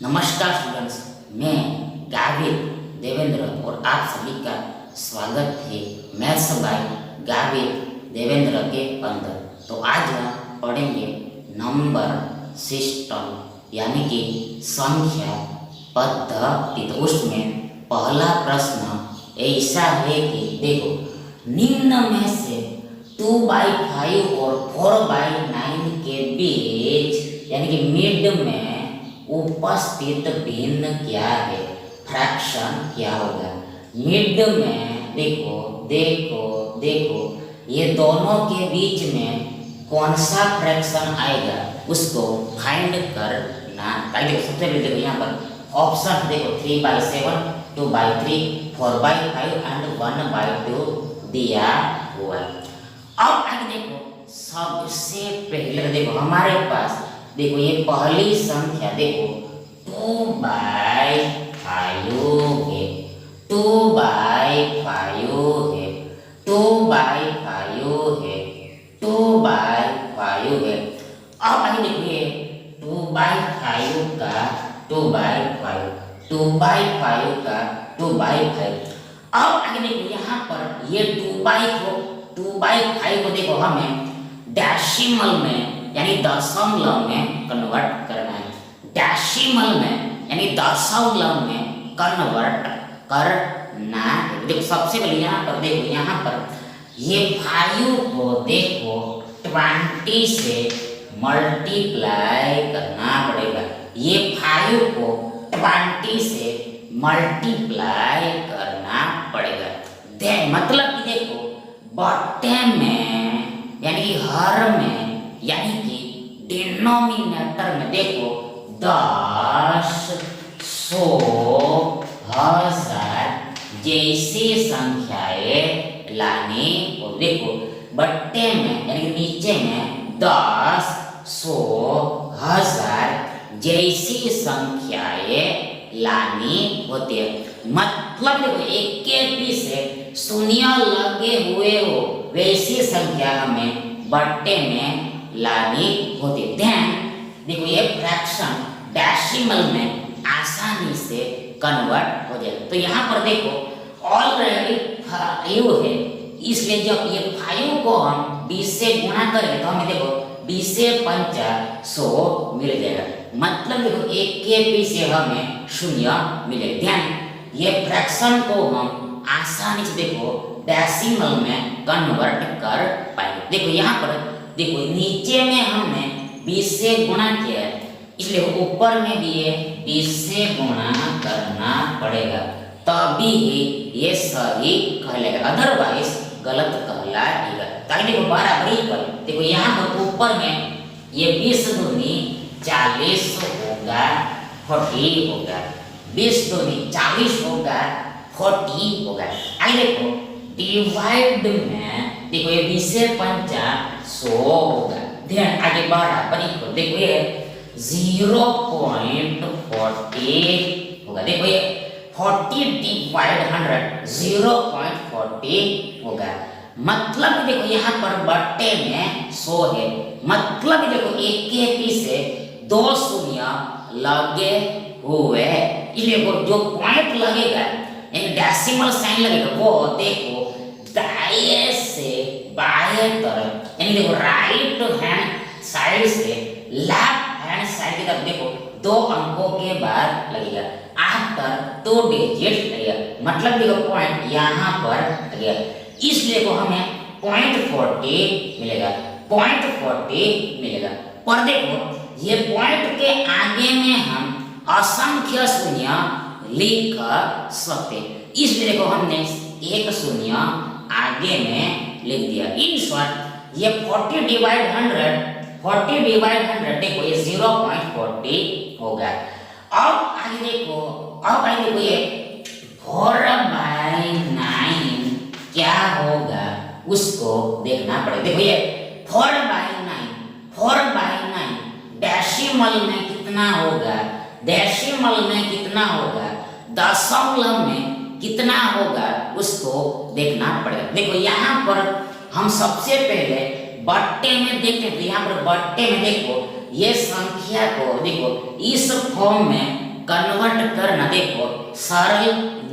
नमस्कार स्टूडेंट्स, मैं गावित देवेंद्र और आप सभी का स्वागत है मैथ्स बाय गावित देवेंद्र के अंदर। तो आज हम पढ़ेंगे नंबर सिस्टम यानी कि संख्या पद्धति। तो उसमें पहला प्रश्न ऐसा है कि देखो, निम्न में से 2/5 और 4/9 के बीच यानी कि मिड में उपस्थित भिन्न क्या है, फ्रैक्शन क्या होगा। मिड में देखो देखो देखो ये दोनों के बीच में कौन सा फ्रैक्शन आएगा उसको फाइंड करना। देखो सबसे पहले देखो यहाँ पर ऑप्शन देखो 3/7, 2/3, 4/5 एंड 1/2 दिया हुआ है। अब आगे देखो, सबसे पहले देखो हमारे पास देखो ये पहली संख्या देखो 2/5 है, 2/5 है, 2/5 है, 2/5 है। अब आगे देखो ये 2/5 का 2/5, 2/5 का 2/5। अब आगे देखो यहाँ पर ये 2/5 को देखो हमें डेसिमल में यानी दशमलव में कन्वर्ट करना है। डेसिमल में यानी दशमलव में कन्वर्ट करना है। देखो सबसे पहले यहाँ पर देखो, यहाँ पर ये 5 को देखो 20 से मल्टीप्लाई करना पड़ेगा। ये 5 को 20 से मल्टीप्लाई करना पड़ेगा। मतलब कि देखो बट्टे में यानी हर में यानी कि डिनोमिनेटर में देखो 10, 100, 1000 जैसी संख्याएं लानी हो। देखो बट्टे में यानी कि नीचे में 10, 100, 1000 जैसी संख्याएं लानी होती है। मतलब देखो एक के पीछे शून्य लगे हुए हो वैसी संख्या हमें बट्टे में लानी होती है। ध्यान देखो ये फ्रैक्शन डेसिमल में आसानी से कन्वर्ट हो जाएगा। तो यहाँ पर देखो ऑलरेडी 5 है, इसलिए जब ये 5 को हम 20 से गुणा करेंगे तो हमें देखो 20 से 50 100 मिल जाएगा। मतलब देखो एक के पीछे हमें शून्य मिलेगा। ध्यान ये फ्रैक्शन को हम आसानी से देखो डेसिमल में कन्वर्ट कर पाएंगे। देखो यहाँ पर देखो नीचे में हमने 20 से गुणा किया है, इसलिए ऊपर में भी ये 20 से गुणा करना पड़ेगा, तभी ही ये सही कहलाएगा, अदरवाइज गलत कहलाएगा। ताकि देखो बराबरी पर देखो यहाँ पर ऊपर में ये 20 दूनी 40 होगा, 40 होगा, 20 दूनी 40 होगा, 40 होगा। आगे देखो डिवाइड में देखो ये 20 से 50 100 होगा। ध्यान आगे बराबरी को देखो ये 0.40 होगा। देखो ये 40 डिवाइड 100 0.40 होगा। मतलब देखो यहाँ पर बट्टे में 100 है, मतलब देखो एक के पीछे 2 शून्य लगे हुए, इसलिए वो जो पॉइंट लगेगा यानी डेसिमल साइन लगेगा वो देखो दाएं से बाएं तरफ यानी देखो राइट हैंड साइड से लेफ्ट हैंड साइड की तरफ देखो 2 अंकों के बाद लगेगा, आफ्टर 2 डिजिट लगेगा। मतलब देखो पॉइंट यहाँ पर लगेगा, इसलिए को हमें 0.40 मिलेगा, 0.40 मिलेगा। पर देखो ये पॉइंट के आगे में हम असंख्य शून्य लिख सकते, इसलिए देखो हमने एक शून्य आगे में लिख दिया। इन शॉर्ट ये 40 डिवाइड 100 देखो ये 0.40 होगा। अब आगे देखो ये 4/9 क्या होगा उसको देखना पड़ेगा। देखो ये 4/9 डेसिमल में कितना होगा, डेसिमल में कितना होगा, दशमलव में कितना होगा उसको देखना पड़ेगा। देखो यहाँ पर हम सबसे पहले बट्टे में देखते हैं, तो यहाँ पर बट्टे में देखो ये संख्या को देखो इस फॉर्म में कन्वर्ट करना देखो सरल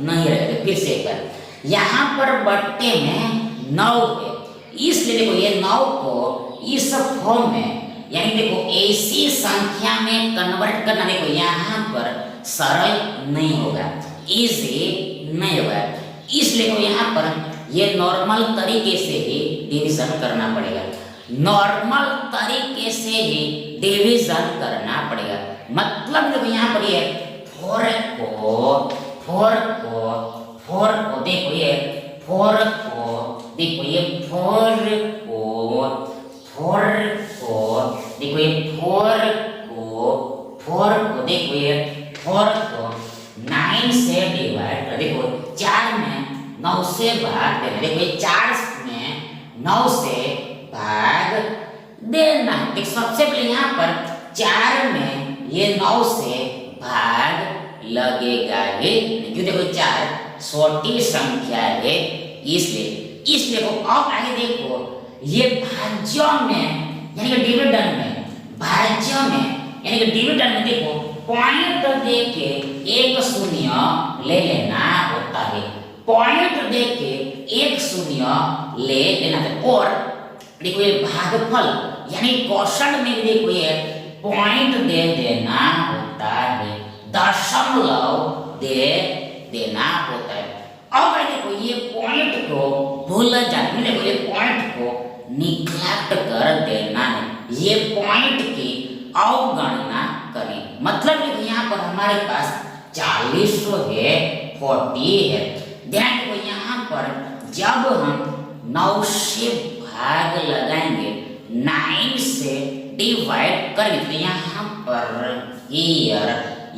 नहीं रहेगा। फिर से कर, यहाँ पर बट्टे में 9 है, इसलिए देखो ये 9 को इस फॉर्म में यानी देखो ऐसी संख्या में कन्वर्ट करना देखो यहाँ पर सरल नहीं होगा, इजी नहीं होगा। इसलिए तो यहाँ पर ये नॉर्मल तरीके से ही डिवीजन करना पड़ेगा, नॉर्मल तरीके से ही डिवीजन करना पड़ेगा। मतलब देखो यहाँ पर ये 4 को देखो ये 4 को देखो ये 4 को देखो ये 4 को देखो ये 4 को 9 से डिवाइड कर, देखो 4 में 9 से भाग देना, देखो ये 4 में 9 से भाग देना। देखो सबसे पहले यहाँ पर 4 में ये 9 से भाग लगेगा ही, क्यों देखो 4 छोटी संख्या है, इसलिए को अब आगे देखो ये भाज्य में यानी कि डिविडेंड में, भाज्य में यानी कि डिविडेंड में देखो पॉइंट दे के एक शून्य ले लेना होता है, पॉइंट दे के एक शून्य ले लेना है। और देखो ये भागफल यानी क्वेश्चन में देखो ये पॉइंट दे देना होता है, दशमलव दे देना होता है। अब देखो ये पॉइंट को भूल जाने, देखो ये पॉइंट को निग्लेक्ट कर देना है, ये पॉइंट की अवगणना करें। मतलब देखो यहाँ पर हमारे पास 40 है, 40 है, ध्यान देखो यहाँ पर जब हम 9 से भाग लगाएंगे, 9 से डिवाइड करेंगे तो यहाँ पर हियर,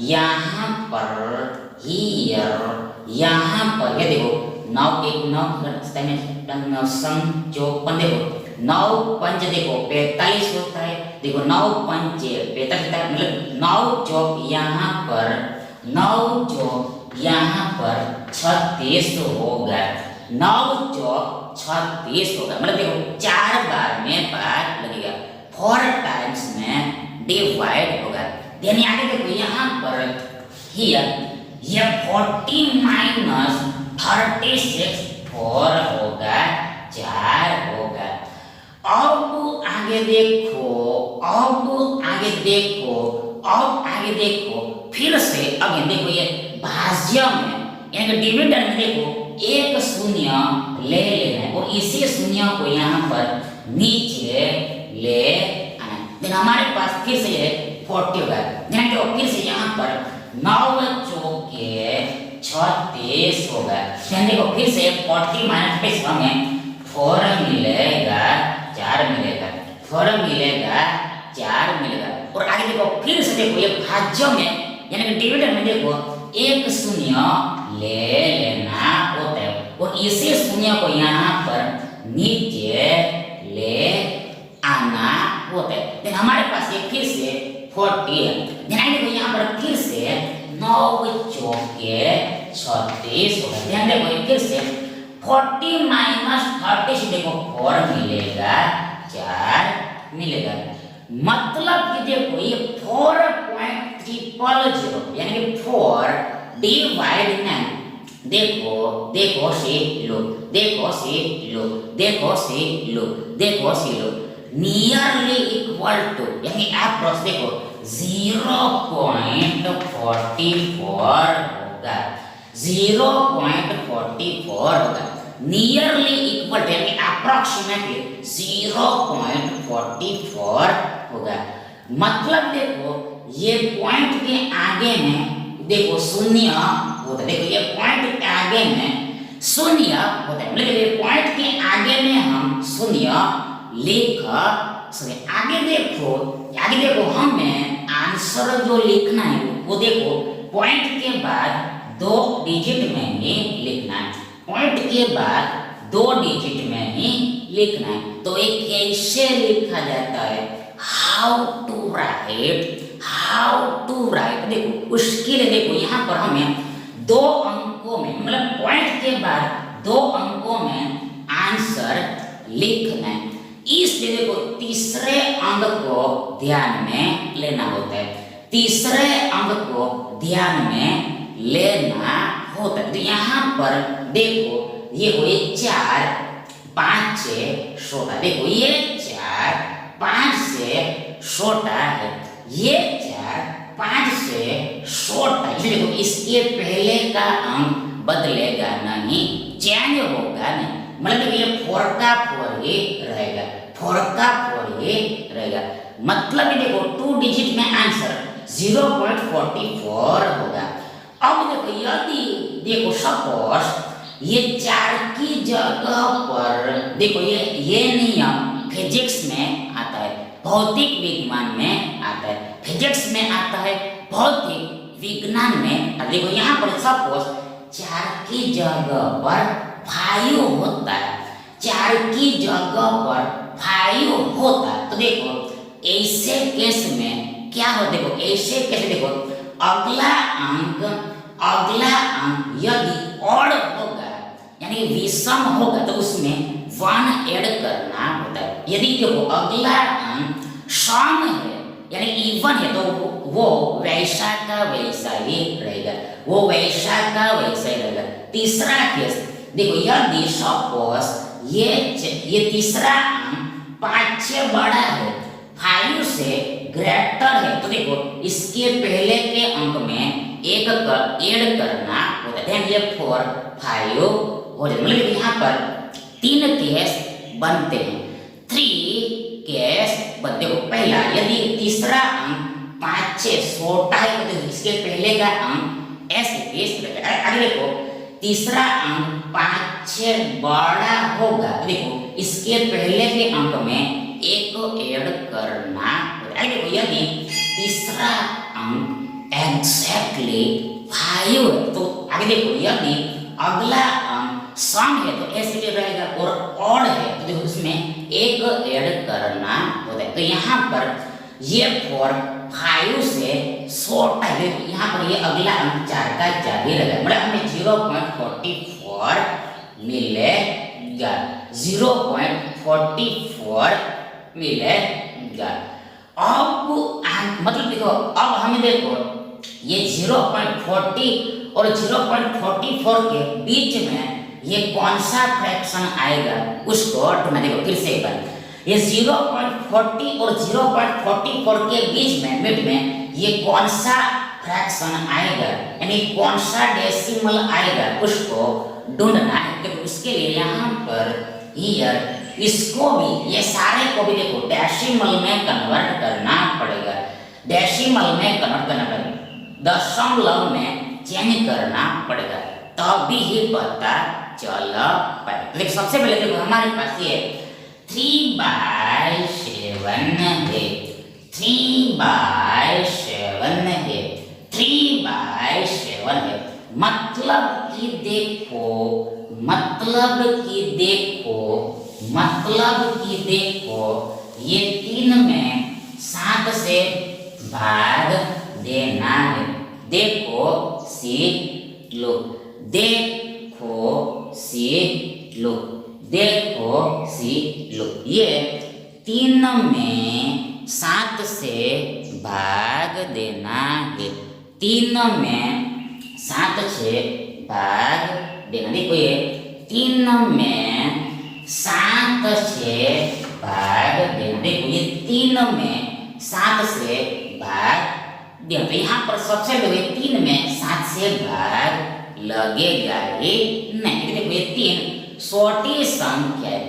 यहाँ पर हियर, यहाँ पर ये देखो 9 1 9 9 54 देखो 9 5 देखो 45 होता है, देखो 9 5 45 मतलब 9 चौक यहाँ पर 9 चौक यहाँ पर 36 होगा, 9 चौक 36 होगा, मतलब देखो 4 बार में भाग लगेगा, 4 टाइम्स में डिवाइड होगा। यानी आगे देखो यहाँ पर हियर ये 40 माइनस 36 4 होगा, 4 होगा। अब आगे देखो, अब आगे देखो फिर से अगेन देखो ये भाज्य में यानी डिविडेंड में देखो एक शून्य ले लेना है और इसी शून्य को यहाँ पर नीचे ले आना। देन हमारे पास फिर से 40 होगा, ध्यान दो फिर से यहाँ पर 9 चौके 36 होगा, ध्यान देखो फिर से 40 माइनस 36 हमें 4 मिलेगा, 4 मिलेगा, 4 मिलेगा, 4 मिलेगा। और आगे देखो फिर से देखो ये भाज्य में यानी कि डिविडेंड में देखो एक शून्य ले लेना होता है और इसी शून्य को यहाँ पर नीचे ले आना होता है। देन हमारे पास ये फिर से 40 है, ध्यान देखो यहाँ पर फिर से 9 चौके 36 होगा, ध्यान देखो फिर से 40 माइनस 30 से देखो 4 मिलेगा, 4 मिलेगा। मतलब कि देखो ये 4.000 यानी कि 4 डिवाइड 9 देखो से लो, नियरली इक्वल टू यानी अप्रॉक्स देखो 0.44 होगा, 0.44 होगा, नियरली इक्वल यानी अप्रॉक्सीमेटली 0.44 होगा। मतलब देखो ये पॉइंट के आगे में देखो शून्य होता है, देखो ये पॉइंट के आगे में शून्य होता है, मतलब ये पॉइंट के आगे में हम शून्य लिख सकते। आगे देखो हमें आंसर जो लिखना है वो देखो पॉइंट के बाद 2 डिजिट में ही लिखना है, पॉइंट के बाद 2 डिजिट में ही लिखना है। तो एक कैसे लिखा जाता है, हाउ टू राइट देखो उसके लिए देखो यहाँ पर हमें 2 अंकों में मतलब पॉइंट के बाद 2 अंकों में आंसर लिखना है, इसलिए देखो तीसरे अंक को ध्यान में लेना होता है। तीसरे अंक को ध्यान में लेना होता है। तो यहाँ पर देखो ये हुए 4 5 से छोटा, देखो ये 4 5 से छोटा है, ये 4 5 से छोटा है। देखो इसके पहले का अंक बदलेगा नहीं, चेंज होगा नहीं, मतलब ये 4 का 4 ही रहेगा, 4 का 4 ही रहेगा। मतलब ये देखो 2 डिजिट में आंसर 0.44 होगा। अब देखो यदि देखो सपोज ये 4 की जगह पर देखो ये नियम फिजिक्स में आता है, भौतिक विज्ञान में आता है, फिजिक्स में आता है, भौतिक विज्ञान में। अब देखो यहाँ पर सपोज 4 की जगह पर 5 होता है, 4 की जगह पर 5 होता है, तो देखो ऐसे केस में क्या हो, देखो ऐसे केस देखो अगला अंक यदि ऑड होगा यानी विषम होगा तो उसमें 1 ऐड करना होता है। यदि देखो अगला अंक सम है यानी इवन है तो वो वैसा का वैसा ही रहेगा, वो वैसा का वैसा ही रहेगा। तीसरा केस देखो यदि सपोज ये तीसरा अंक 5 से बड़ा है, 5 से ग्रेटर है, तो देखो इसके पहले के अंक में एक का ऐड करना होता है, ये 4 5 हो जाए। मतलब यहाँ पर 3 केस बनते हैं, 3 केस बनते हो। पहला यदि तीसरा अंक 5 से छोटा है तो इसके पहले का अंक ऐसे रहेगा। आगे देखो तीसरा अंक 5 से बड़ा होगा, देखो इसके पहले के अंक में एक को ऐड करना होता है। देखो यदि तीसरा अंक एग्जैक्टली 5 है तो आगे देखो यदि अगला अंक सम है तो ऐसे रहेगा, और ऑड है तो देखो उसमें एक ऐड करना होता है। तो यहाँ पर ये 4 5 से छोटा है, यहाँ पर ये अगला अंक 4 का 4 ही रहेगा, मतलब हमें 0.44 मिलेगा, 0.44 मिलेगा। अब मतलब देखो अब हमें देखो ये 0.40 और 0.44 के बीच में ये कौन सा फ्रैक्शन आएगा उसको ढूंढना। देखो फिर से एक बार, ये 0.40 और 0.44 के बीच में मिड में ये कौन सा फ्रैक्शन आएगा यानी कौन सा डेसिमल आएगा उसको ढूंढना है। देखो उसके लिए यहाँ पर ईयर इसको भी ये सारे को भी देखो डेसिमल में कन्वर्ट करना पड़ेगा, डेसिमल में कन्वर्ट करना पड़ेगा, दशमलव में चेंज करना पड़ेगा, तभी ही पता चल पाएगा। देखो सबसे पहले देखो हमारे पास ये 3/7 है, 3/7 है, 3/7 है, मतलब कि देखो ये 3 में 7 से भाग देना है। देखो सीख लो, ये 3 में 7 से भाग देना है, 3 में 7 से भाग देना। देखो ये 3 में 7 से भाग देना, देखो ये 3 में 7 से भाग देना। तो यहाँ पर सबसे पहले 3 में 7 से भाग लगेगा ही नहीं। देखो ये 3 छोटी संख्या है,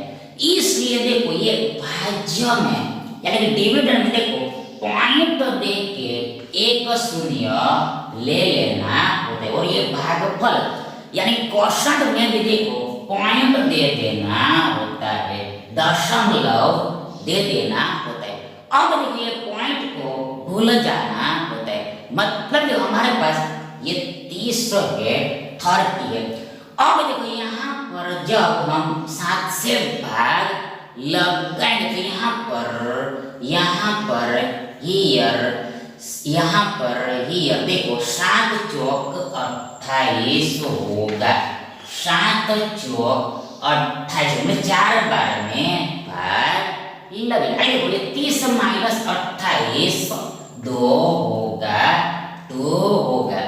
इसलिए देखो ये भाज्य में यानी कि डिविडेंड में देखो पॉइंट दे के एक शून्य ले लेना होता है, और ये भागफल यानी क्वोशंट में भी देखो पॉइंट दे देना होता है, दशमलव दे देना होता है। अब देखिए पॉइंट को भूल जाना होता है, मतलब जो हमारे पास ये 30 है 30 है। अब देखो यहाँ पर जब हम 7 से भाग लगाएंगे तो यहाँ पर हीयर देखो 7 चौक 28 होगा, 7 चौक 28 में 4 बार में भाग लगेगा। देखो 30 - 28 2 होगा। होगा 2 होगा।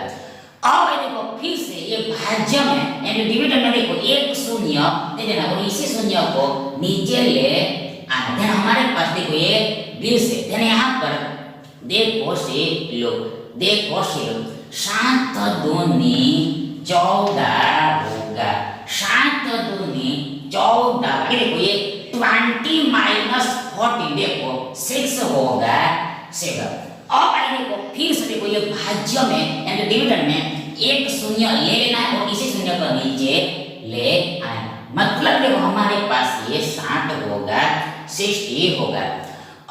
अब ये देखो फिर से ये भाज्य में यानी डिविडेंड में देखो एक शून्य दे देना और इसी शून्य को नीचे ले आना। देन हमारे पास देखो ये 20 है। देन यहाँ पर देखो से लो 7 दूनी 14 होगा। 7 दूनी 14 देखो ये 20 माइनस 40 देखो 6 होगा 7। अब आगे देखो फिर से देखो ये भाज्य में यानी डिविडेंड में एक शून्य ले लेना है और इसी शून्य को नीचे ले आना। मतलब देखो हमारे पास ये 60 होगा 60 होगा।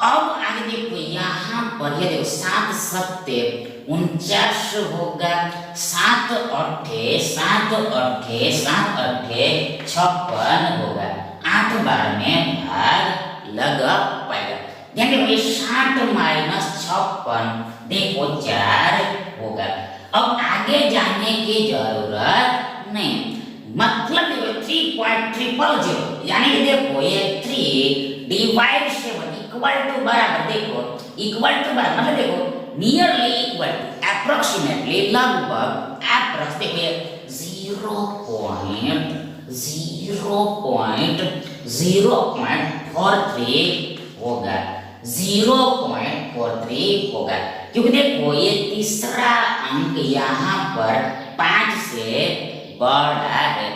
अब आगे देखो यहाँ पर ये देखो 7 सत्ते 49 होगा। 7 अट्ठे 56 होगा। 8 बार में भाग लग पाएगा। ध्यान देखो ये 60 माइनस 56 देखो 4 होगा। अब आगे जाने की जरूरत नहीं। मतलब देखो 3.000 यानी कि देखो ये 3 डिवाइड 7 इक्वल टू बराबर देखो इक्वल टू बराबर मतलब देखो नियरली इक्वल टू अप्रोक्सीमेटली लगभग अप्रोक्स देखो ये 0.043 होगा 0.43 होगा। क्योंकि देखो ये तीसरा अंक यहाँ पर 5 से बड़ा है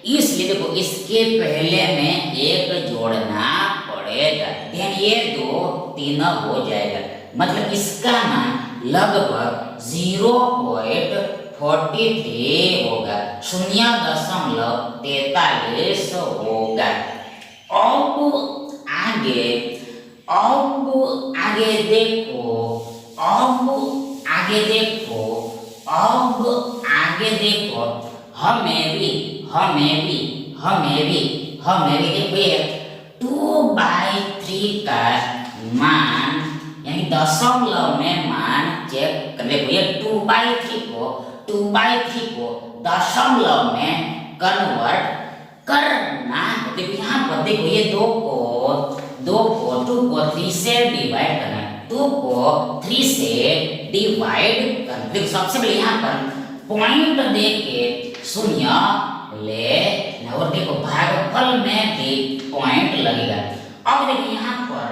इसलिए देखो इसके पहले में 1 जोड़ना पड़ेगा। देन ये 2 3 हो जाएगा। मतलब इसका मान लगभग 0.43 होगा 0.43 होगा। अब आगे देखो हमें भी देखो ये 2/3 का मान यानी दशमलव में मान चेक कर देखो ये 2/3 को दशमलव में कन्वर्ट करना। देखो यहाँ पर देखो ये 2 को 3 से डिवाइड करना 2 को 3 से डिवाइड करना। देखो सबसे पहले यहाँ पर पॉइंट दे के शून्य ले और देखो भागफल में भी पॉइंट लगेगा। अब देखो यहाँ पर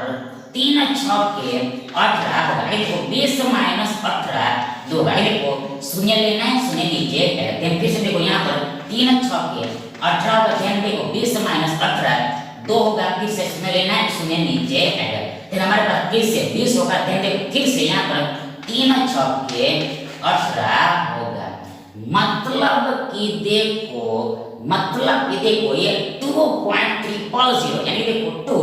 3 छक्के 18 होगा। देखो 20 माइनस 18 2 होगा। देखो शून्य लेना है शून्य नीचे है। फिर से देखो यहाँ पर 3 छक्के 18 होगा। ध्यान देखो 20 माइनस 18 2 होगा। फिर से शून्य लेना है शून्य नीचे आएगा। फिर हमारे पास फिर से 20 होगा। ध्यान देखो फिर से यहाँ पर 3 छक्के 18 होगा। मतलब कि देखो ये 2.000 यानी देखो 2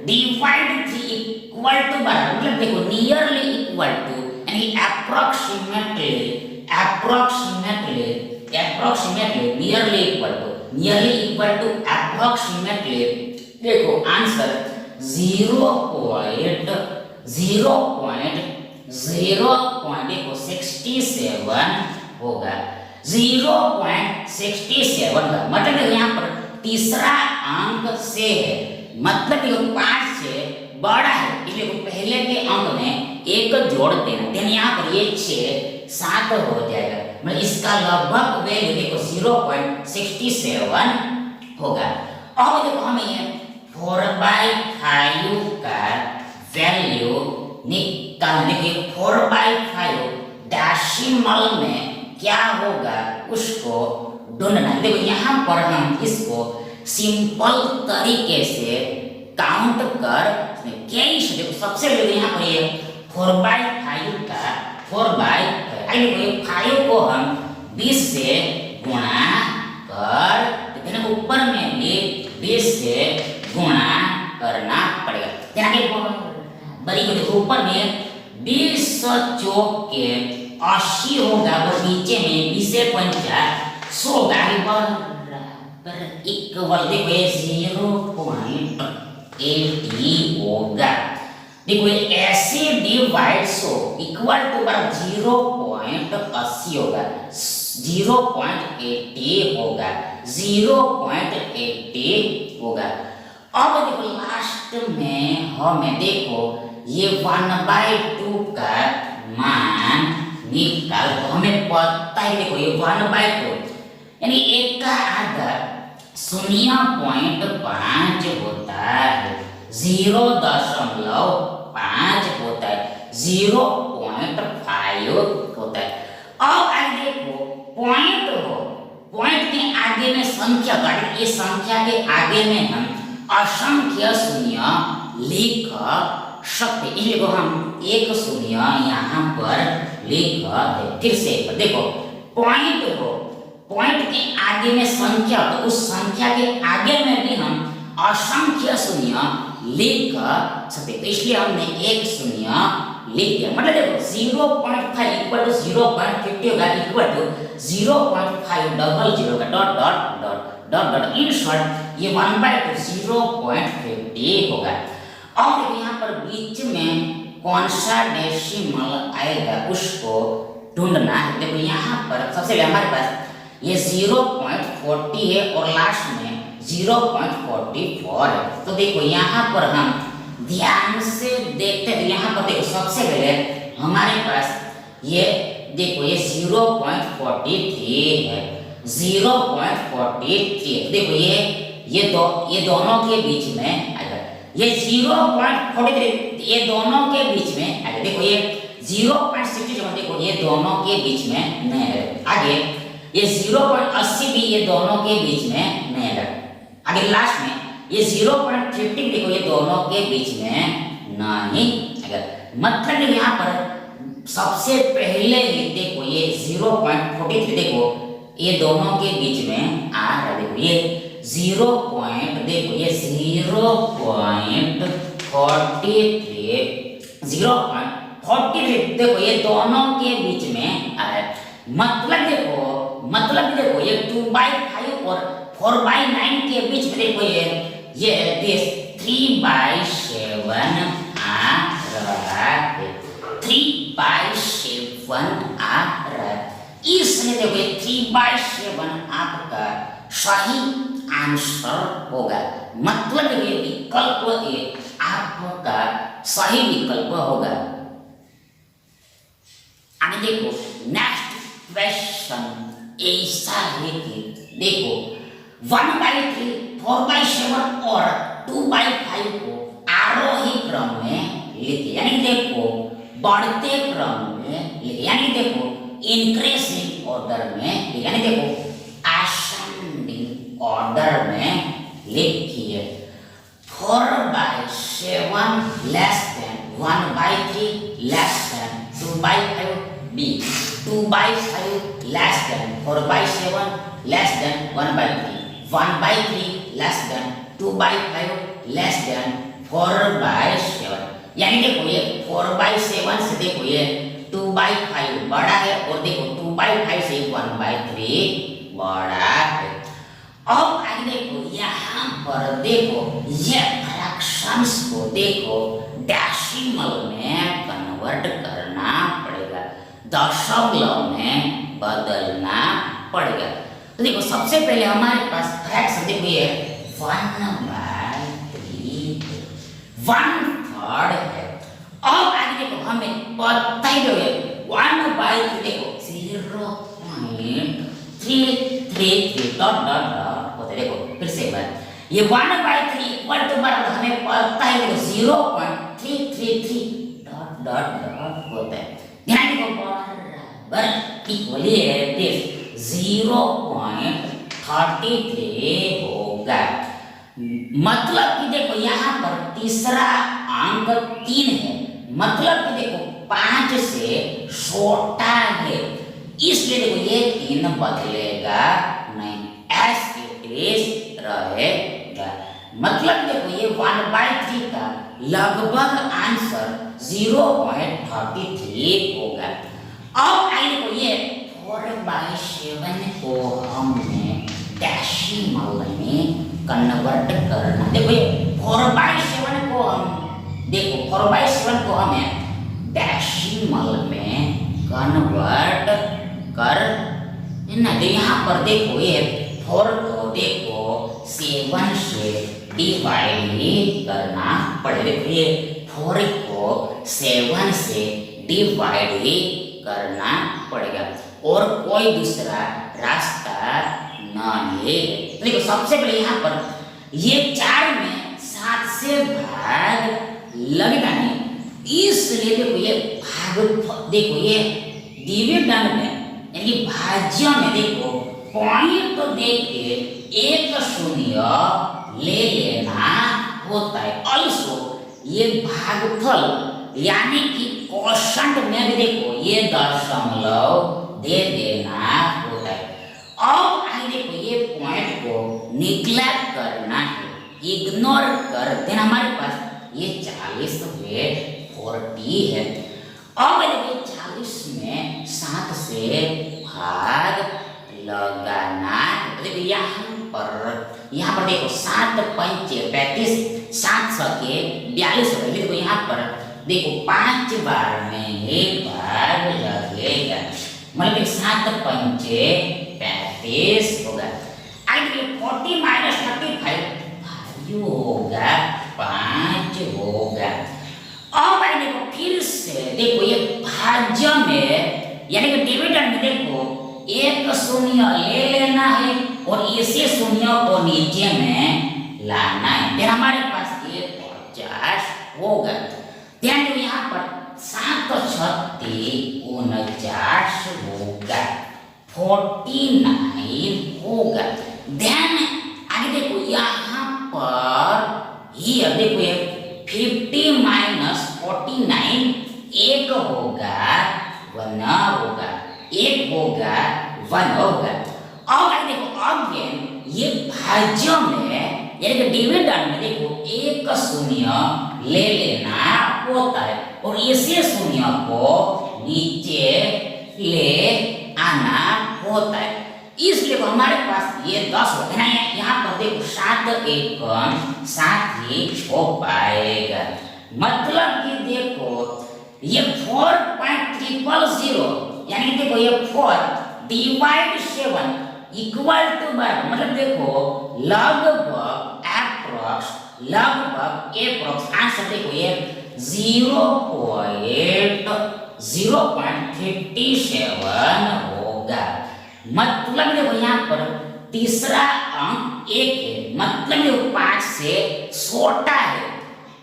डिवाइड 3 इक्वल टू बराबर मतलब देखो नियरली इक्वल टू यानी approximately nearly equal to approximately देखो आंसर 0.67 होगा 0.67 का मतलब यहाँ पर तीसरा अंक से है। मतलब ये 5 से बड़ा है इसलिए पहले के अंक में 1 जोड़ देना। देन यहाँ पर ये 6 7 हो जाएगा। मतलब इसका लगभग वैल्यू देखो 0.67 होगा। अब देखो हमें ये 4/5 का वैल्यू निकालने के 4/5 डेसिमल में क्या होगा उसको ढूंढना। देखो यहाँ पर हम इसको सिंपल तरीके से काउंट कर देखो सबसे पहले यहाँ पर ये 4/5 का 5 को हम 20 से गुणा कर ऊपर में भी 20 से गुणा करना पड़ेगा। बड़ी को ऊपर में 20 चौक के 80 होगा और नीचे में 20 से 50 होगा बराबर इक्वल देखो ये 0.80 होगा। देखो ये ऐसे डिवाइड 100 इक्वल टू बराबर 0.80 होगा 0.80 होगा 0.80 होगा। अब देखो लास्ट में हमें देखो ये 1/2 का मान निकाल। तो हमें पता है, देखो ये 1/2 यानी 1 का आधा 0.5 होता है, 0.5 होता है, 0.5 होता है। अब आगे देखो पॉइंट हो, पॉइंट के आगे में संख्या काट, इस संख्या के आगे में हम असंख्य शून्य लिख सकते। इसलिए को हम एक शून्य यहाँ पर लिख दे। फिर से देखो पॉइंट हो, पॉइंट के आगे में संख्या, तो उस संख्या के आगे में भी हम असंख्य शून्य लिख सकते। तो इसलिए हमने एक शून्य लिख दिया। मतलब देखो 0.5 इक्वल टू 0.50 होगा, इक्वल टू 0.5 डबल जीरो का dot dot dot dot dot, in short ये 1/2 0.50 होगा। और यहाँ पर बीच में कौन सा डेसिमल आएगा उसको ढूंढना है। देखो यहाँ पर सबसे पहले हमारे पास ये 0.40 है और लास्ट में 0.44 है। तो देखो यहाँ पर हम ध्यान से देखते हैं। यहाँ पर देखो सबसे पहले हमारे पास ये देखो ये 0.43 है, 0.43। देखो ये दोनों के बीच में आएगा, ये 0.43 ये दोनों के बीच में आएगा। देखो ये 0.67 देखो ये दोनों के बीच में नहीं है। आगे ये 0.80 भी ये दोनों के बीच में नहीं है। आगे लास्ट में ये 0.50 देखो ये दोनों के बीच में नहीं है। मतलब यहाँ पर सबसे पहले ही देखो ये 0.43 देखो ये दोनों के बीच में आ रहा है। देखो ये 0.43 देखो ये 0.43 देखो ये दोनों के बीच में आ रहा है। मतलब देखो ये 2/5 और 4/9 के बीच में देखो ये 3/7 आ रहा है, 3/7 आ रहा है। इसलिए देखो ये 3/7 आपका सही आंसर होगा। मतलब ये विकल्प आपका सही विकल्प होगा। आगे देखो नेक्स्ट क्वेश्चन ऐसा है कि देखो 1/3, 4/7 और 2/5 को आरोही क्रम में लिखे, यानी देखो बढ़ते क्रम में लिखे, यानी देखो इंक्रीजिंग ऑर्डर में, यानी देखो असेंडिंग ऑर्डर में लिखिए। 4/7 less than 1/3 less than 2/5 B, 2/5 less than 4/7 less than 1/3, 1/3 less than 2/5 less than 4/7। यानी देखो ये 4/7 से देखो ये 2/5 बड़ा है और देखो 2/5 से 1/3 बड़ा है। अब आगे देखो यहाँ पर देखो ये फ्रैक्शंस को देखो डेसिमल में कन्वर्ट करना पड़ेगा, दशमलव में बदलना पड़ेगा। तो देखो सबसे पहले हमारे पास फ्रैक्शन देखो ये 1/3 1/3 है। अब आगे देखो हमें पता ही है 1/3 देखो 0.333 डॉट डॉट डॉट होता है। देखो फिर से बात ये 1/3 इक्वल टू बराबर हमें पता है देखो 0.333 डॉट डॉट डॉट होता है। ध्यान देखो बराबर इक्वली है 0.33 होगा। मतलब कि देखो यहाँ पर तीसरा अंक 3 है, मतलब कि देखो 5 से छोटा है, इसलिए देखो ये 3 बदलेगा नहीं, एज इट इज रहेगा। मतलब देखो ये 1/3 का लगभग आंसर 0.33 होगा। अब आइए देखो ये 4/7 को हमने डेसिमल में कन्वर्ट करना। देखो ये 4/7 को हम देखो 4/7 को हमें डेसिमल में कन्वर्ट कर ना। तो यहाँ पर देखो ये 4 को देखो 7 से डिवाइड करना पड़ेगा। देखो ये 4 को 7 से डिवाइड ही करना पड़ेगा और कोई दूसरा रास्ता नहीं है। तो देखो सबसे पहले यहाँ पर ये 4 में 7 से भाग लगता नहीं, इसलिए देखो ये भाग, देखो ये डिविडेंड में यानी भाज्य में देखो पॉइंट तो देख के एक शून्य ले लेना होता है। ऑल्सो ये भागफल यानी कि कोशंट में भी देखो ये दशमलव दे देना होता है। अब आगे देखो ये पॉइंट को निग्लेक्ट करना है, इग्नोर कर देना। हमारे पास ये 40 हुए 40 है। अब देखो 40 में 7 से भाग लगाना है। देखो यहाँ पर देखो 7 पंचे 35, 7 सके 42 हो गए। देखो यहाँ पर देखो 5 बार में एक भाग लगेगा, मतलब 7 पंचे 35 होगा। आगे 40 माइनस 35 भाइयों होगा 5 होगा। अब देखो फिर से देखो ये भाज्य में यानी कि डिविडेंड में देखो एक शून्य ले लेना है और इसी शून्य को नीचे में लाना है, फिर हमारे पास ये 50 होगा। ध्यान दो यहाँ पर 7 36 49 होगा, 49 होगा। ध्यान आगे देखो यहाँ पर ही देखो ये 50 माइनस 49 एक होगा 1 होगा, एक होगा 1 होगा। अब देखो अगेन ये भाज्य में यानी कि डिविडेंड में देखो एक शून्य ले लेना होता है और इसी शून्य को नीचे ले आना होता है, इसलिए हमारे पास ये 10 होता है। यहाँ पर देखो 7 एकम 7 ही हो पाएगा, मतलब कि देखो ये 4.000 यानी कि देखो ये 4 डिवाइड 7 इक्वल टू बराबर, मतलब देखो लगभग एप्रोक्स आंसर देखो ये 0.57 होगा। मतलब देखो यहाँ पर तीसरा अंक 1 है, मतलब देखो 5 से छोटा है,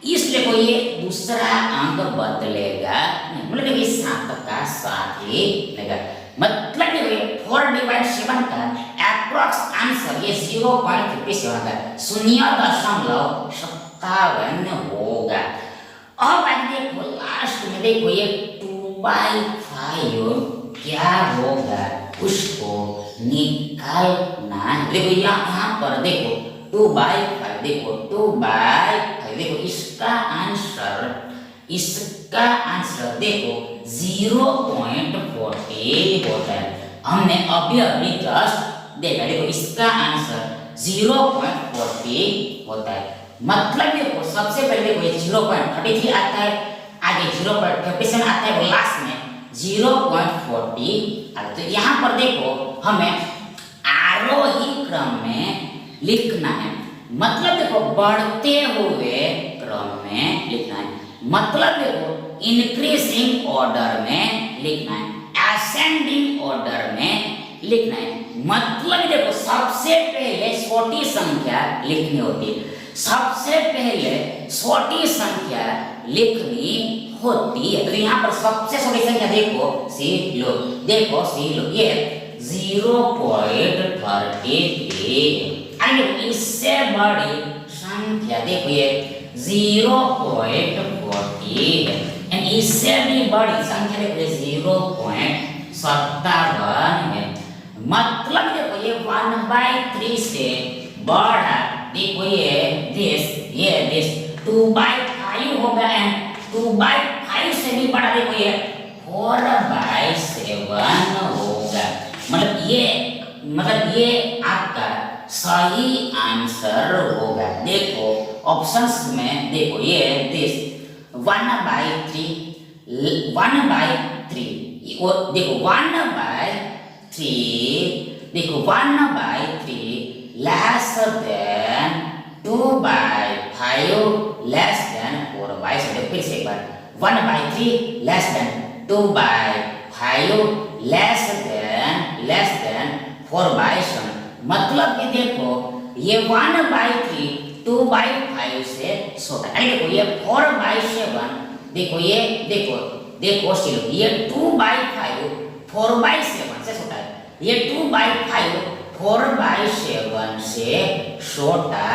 इसलिए कोई ये दूसरा अंक बदलेगा, मतलब देखो 7 का 7 ही रहेगा। मतलब देखो 4 डिवाइड 7 का एप्रोक्स आंसर ये 0.57 का 0.57 होगा। अब देखो लास्ट में देखो ये 2/5 क्या होगा उसको निकालना। देखो यहाँ पर देखो 2/5 देखो 2/5 देखो इसका आंसर देखो 0.40 होता है। हमने अभी जस्ट देखा, देखो इसका आंसर 0.40 होता है। मतलब देखो सबसे पहले देखो 0.33 आता है, आगे 0.57 आता है और लास्ट में 0.40 आता है। तो यहाँ पर देखो हमें आरोही क्रम में लिखना है, मतलब देखो बढ़ते हुए क्रम में लिखना है, मतलब देखो इंक्रीजिंग ऑर्डर में लिखना है, असेंडिंग ऑर्डर में लिखना है। मतलब देखो सबसे पहले छोटी संख्या लिखनी होती है, सबसे पहले छोटी संख्या लिखनी होती है। तो यहाँ पर सबसे छोटी संख्या देखो सी लो, देखो सी लो ये 0.33। इससे बड़ी संख्या देखो ये 0.40 है, एंड इससे भी बड़ी संख्या देखो 0.57 है। मतलब देखो ये 1/3 से बड़ा देखो ये दिस 2/5 होगा, एंड 2/5 से भी बड़ा देखो ये 4/7 होगा। मतलब ये आपका सही आंसर होगा। देखो ऑप्शंस में देखो ये दिस 1/3 देखो 1/3 less than 2/5 less than 4/7। फिर से एक बार 1/3 less than 2/5 लेस देन 4/7। मतलब कि देखो ये 1/3 2/5 से छोटा है। देखो ये 4/7, देखो ये देखो ये 2/5 4/7 से छोटा है। ये 2/5 4/7 से छोटा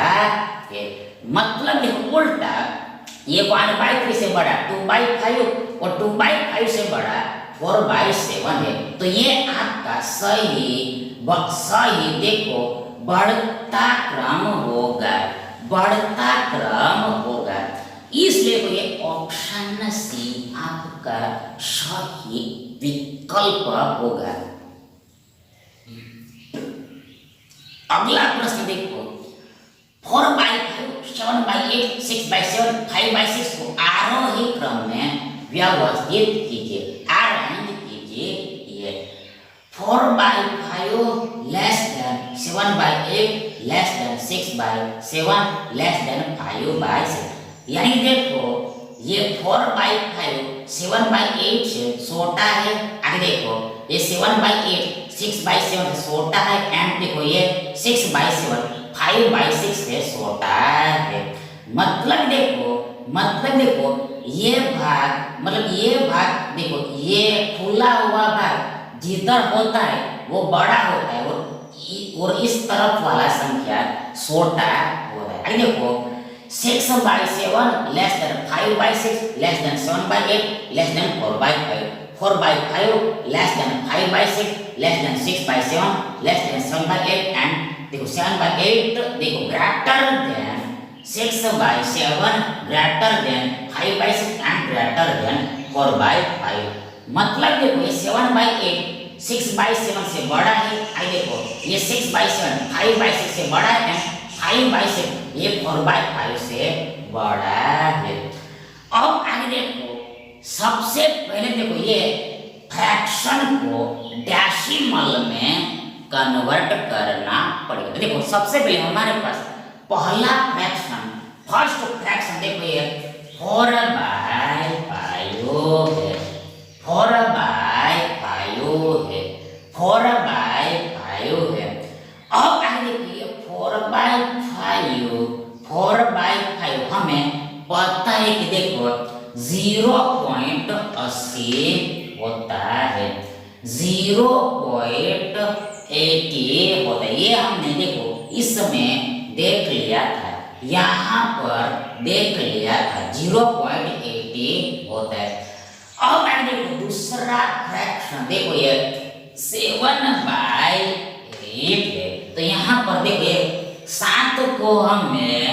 है। मतलब देखो उल्टा, ये 1/3 से बड़ा 2/5 और 2/5 से बड़ा 4/7 है। तो ये आपका सही देखो बढ़ता क्रम होगा, इसलिए तो ये ऑप्शन सी आपका सही विकल्प होगा। अगला प्रश्न देखो, 4/5 7/8 6/7 5/6 को आरोही क्रम में व्यवस्थित कीजिए, अरेंज कीजिए। ये 4/5 less than 7/8 less than 6/7 less than 5/6। यानी देखो ये 4/5 7/8 से छोटा है। आगे देखो ये 7/8 6/7 से छोटा है। एंड देखो ये 6/7 5/6 से छोटा है। मतलब देखो ये भाग देखो ये खुला हुआ भाग जिधर होता है वो बड़ा होता है और इस तरफ वाला संख्या छोटा होता है। देखो 6/7 less than 5/6 less than 7/8 less than 4/5 4/5 less than 5/6 less than 6/7 less than 7/8 and देखो 7/8 देखो greater than 6/7 greater than 5/6 and greater than 4/5। मतलब देखो ये 7/8 6/7 से बड़ा है। आई देखो ये 6/7 5/6 से बड़ा है एंड 5/6 ये 4/5 से बड़ा है। अब आगे देखो सबसे पहले देखो ये फ्रैक्शन को डेसिमल में कन्वर्ट करना पड़ेगा। देखो सबसे पहले हमारे पास पहला फ्रैक्शन फर्स्ट फ्रैक्शन देखो ये 4/5 है, 4/5 है। अब आगे देखिए 4/5 हमें पता है कि देखो 0.80 होता है, 0.80 होता है। ये हमने देखो इसमें देख लिया था, यहाँ पर देख लिया था 0.80 होता है। अब आगे देखो दूसरा फ्रैक्शन देखो ये 7/8 है। तो यहाँ पर देखिए 7 को हमें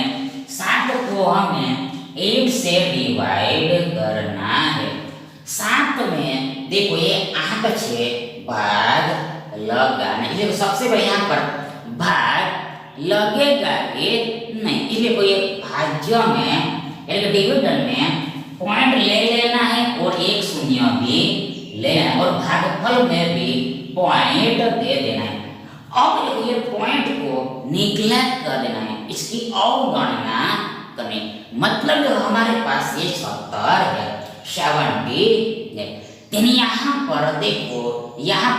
8 से डिवाइड करना है। 7 में देखो ये 8 से भाग लगाना है। देखो सबसे पहले यहाँ पर भाग लगेगा ये नहीं, इसलिए कोई भाज्य में डिविजन में पॉइंट ले लेना है और एक शून्य भी लेना है और भागफल में भी पॉइंट दे देना है। अब ये पॉइंट को निग्लेक्ट कर देना है, इसकी अवगणना करनी। मतलब हमारे पास ये 70 है 70 है। यहाँ पर देखो 8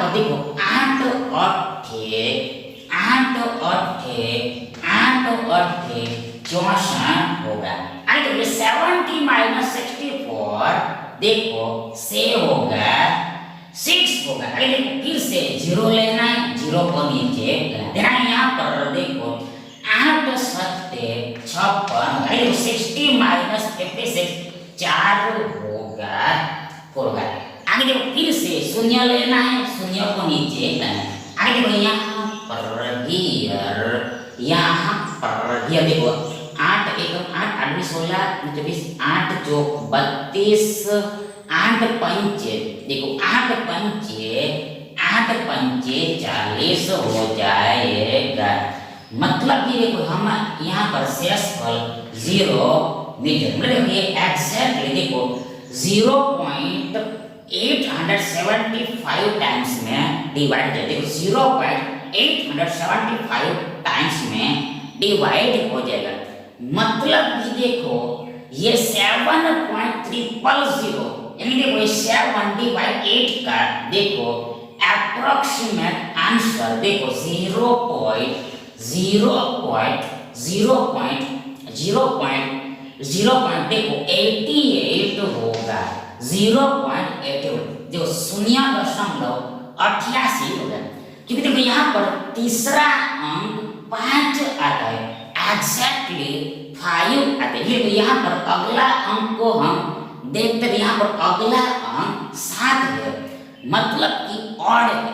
64 होगा। आगे 70 - 64 देखो से होगा 6 होगा। आगे देखो फिर से 0 लेना है, 0 को नीचे देना है। यहाँ पर देखो 8 × 7 = 56। 60 - 56 4 होगा 4 होगा। आगे देखो फिर से 0 लेना है, 0 को नीचे लेना है। आगे देखो यहाँ पर देखो 8 × 1 = 8 8 × 16 24 8 × 4 = 32 8 × 5 देखो 8 × 5 40 हो जाएगा। मतलब कि देखो हम यहाँ पर शेषफल 0 मिल जाएगा। मतलब ये एग्जैक्टली देखो 0.875 टाइम्स में डिवाइड है। देखो 0.875 टाइम्स में डिवाइड हो जाएगा। मतलब कि देखो ये 7.300 यानी देखो 7/8 का देखो अप्रोक्सीमेट आंसर देखो 0.0 देखो 88 होगा। 0.88 देखो 0.88 होगा, क्योंकि देखो यहाँ पर तीसरा अंक 5 आता है, एग्जैक्टली 5 आता है। देखो यहाँ पर अगला अंक को हम देखते हैं, यहाँ पर अगला अंक 7 है, मतलब कि ऑड है।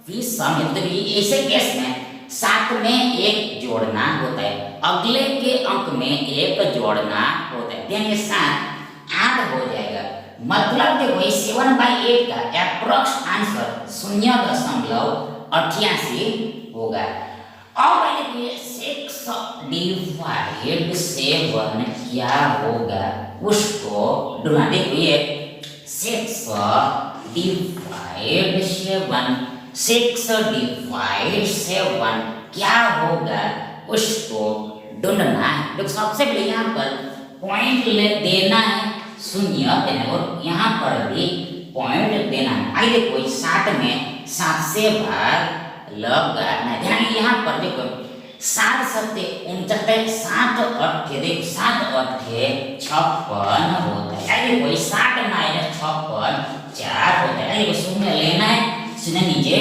फिर सम मतलब ऐसे केस में 7 में 1 जोड़ना होता है, अगले के अंक में 1 जोड़ना होता है, यानी 7 8 हो जाएगा। मतलब देखो 7/8 का अप्रोक्स आंसर 0.88 होगा। अब देखिए 6 डिवाइड 7 क्या होगा उसको ढूंढना। देखिए 6 डिवाइड 7 क्या होगा उसको ढूंढना है। तो सबसे पहले यहाँ पर पॉइंट ले देना है, 0 देना, और यहाँ पर भी पॉइंट देना है। आइए देखो 7 में 7 से भाग लगाना है। ध्यान यहाँ पर देखो 7 सत्ते 69, 7 अट्ठे देखो 7 अट्ठे 56 होता है। आइए देखो 7 - 56 4 होता है। आइए देखो 0 लेना है, 0 नीचे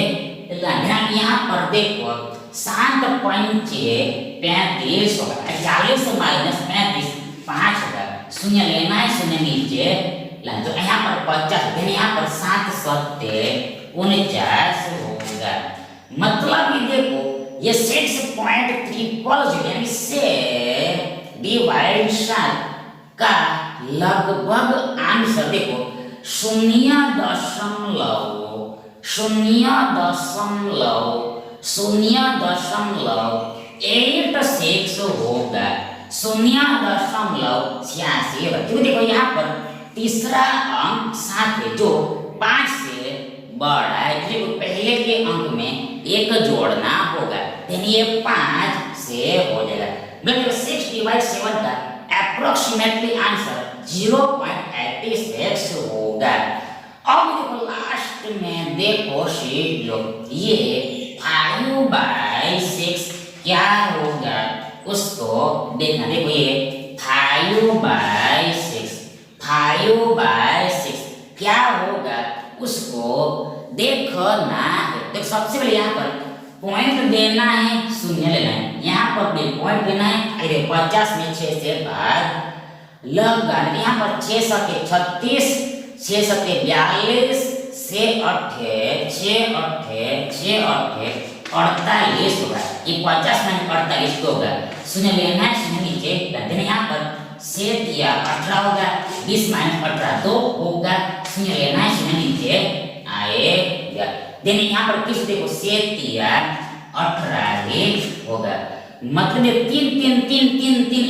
लाना। यहाँ पर देखो 7 पंचे 35 होगा, 40 - 35 5 होगा, 0 लेना है, 0 नीचे लाना। तो यहाँ पर 50 है, यहाँ पर 7 सत्ते 49 होगा। मतलब ये देखो ये 6.3 यानी से डिवाइड 7 का लगभग आंसर देखो 0.086 होगा, 0.86 होगा। क्योंकि देखो यहाँ पर तीसरा अंक 7 है जो 5 से बड़ा है, देखो पहले के अंक में 1 जोड़ना होगा, यानी ये 5 से हो जाएगा। मतलब 6 डिवाइड 7 का अप्रोक्सीमेटली आंसर 0.86 होगा। अब देखो लास्ट में देखो शीट लो, ये 5/6 क्या होगा उसको देखना। देखो ये 5/6 क्या होगा उसको देखना है। देखो सबसे पहले यहाँ पर पॉइंट देना है, 0 लेना है, यहाँ पर भी पॉइंट देना है। अरे 50 में 6 से भाग लगाना। यहाँ पर 6 सके 36, 6 सके 42, 6 अट्ठे 48 होगा। ये 50 में 48 होगा, 0 लेना है, 0 नीचे लाना। यहाँ पर 7 या 18 होगा, 20 - 18 2 होगा, 0 लेना है, 0 नीचे आएगा। देन यहाँ पर किस देखो 7 या 18 होगा। मतलब 3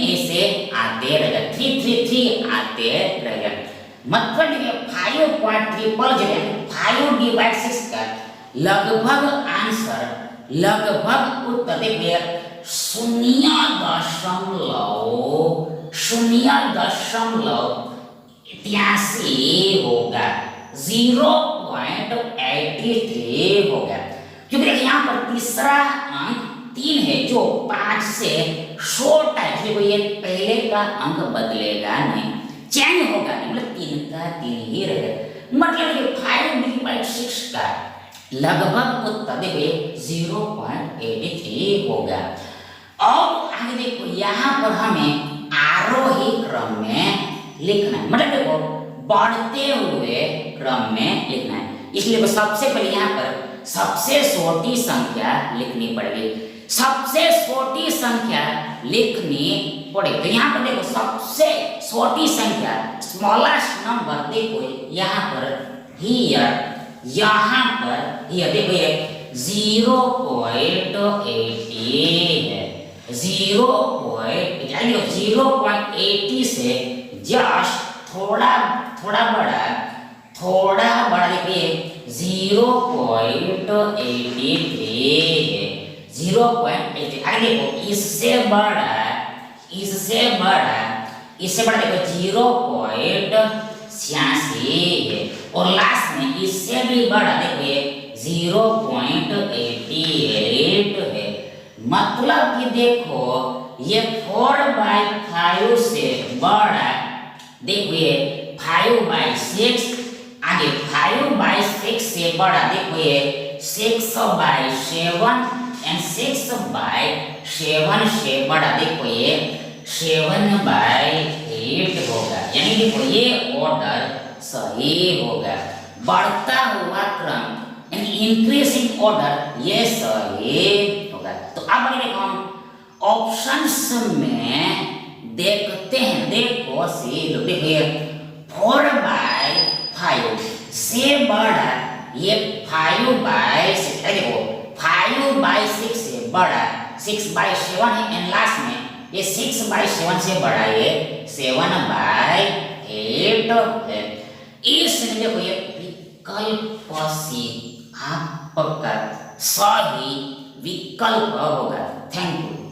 ऐसे आते रहेगा, 3 आते रहेगा। मतलब 5.3 का लगभग आंसर लगभग उत्तर देखिए 0.83 होगा, 0.83 होगा। क्योंकि देखिए यहाँ पर तीसरा अंक 3 है जो 5 से छोटा है, देखो ये पहले का अंक बदलेगा नहीं, चेंज होगा नहीं, मतलब 3 का 3 ही रहेगा। मतलब ये 5/6 का लगभग उत्तर देखिए 0.83 होगा। और आगे देखो यहाँ पर हमें आरोही क्रम में लिखना है, मतलब देखो बढ़ते हुए क्रम में लिखना है। इसलिए सबसे पहले यहाँ पर सबसे छोटी संख्या लिखनी पड़ेगी, सबसे छोटी संख्या लिखनी पड़ेगी। तो यहाँ पर देखो सबसे छोटी संख्या स्मॉलेस्ट नंबर देखो यहाँ पर हियर, यहाँ पर हियर देखो ये 0.80 है, 0.80 से जस्ट थोड़ा बड़ा देखिए 0.83 है, 0.80। आगे देखो इससे बड़ा देखो 86 है। और लास्ट में इससे भी बड़ा देखो ये 0.88 है। मतलब कि देखो ये 4/5 से बड़ा, देखो ये 5/6, आगे 5/6 से बड़ा, देखो ये 6/7 एंड 6/7 से बड़ा, देखो ये 7/8 होगा। यानी देखो ये ऑर्डर सही होगा। बढ़ता हुआ क्रम यानी इंक्रीजिंग ऑर्डर ये सही होगा। तो अब अगर देखो हम ऑप्शंस में देखते हैं, देखो सी लो, देखो ये 4/5 से बड़ा ये 5/6, देखो 5/6 से बड़ा 6/7 है एंड लास्ट में ये 6/7 से बड़ा ये 7/8 है। इसलिए देखो ये विकल्प सी आपका सही विकल्प होगा। Thank you.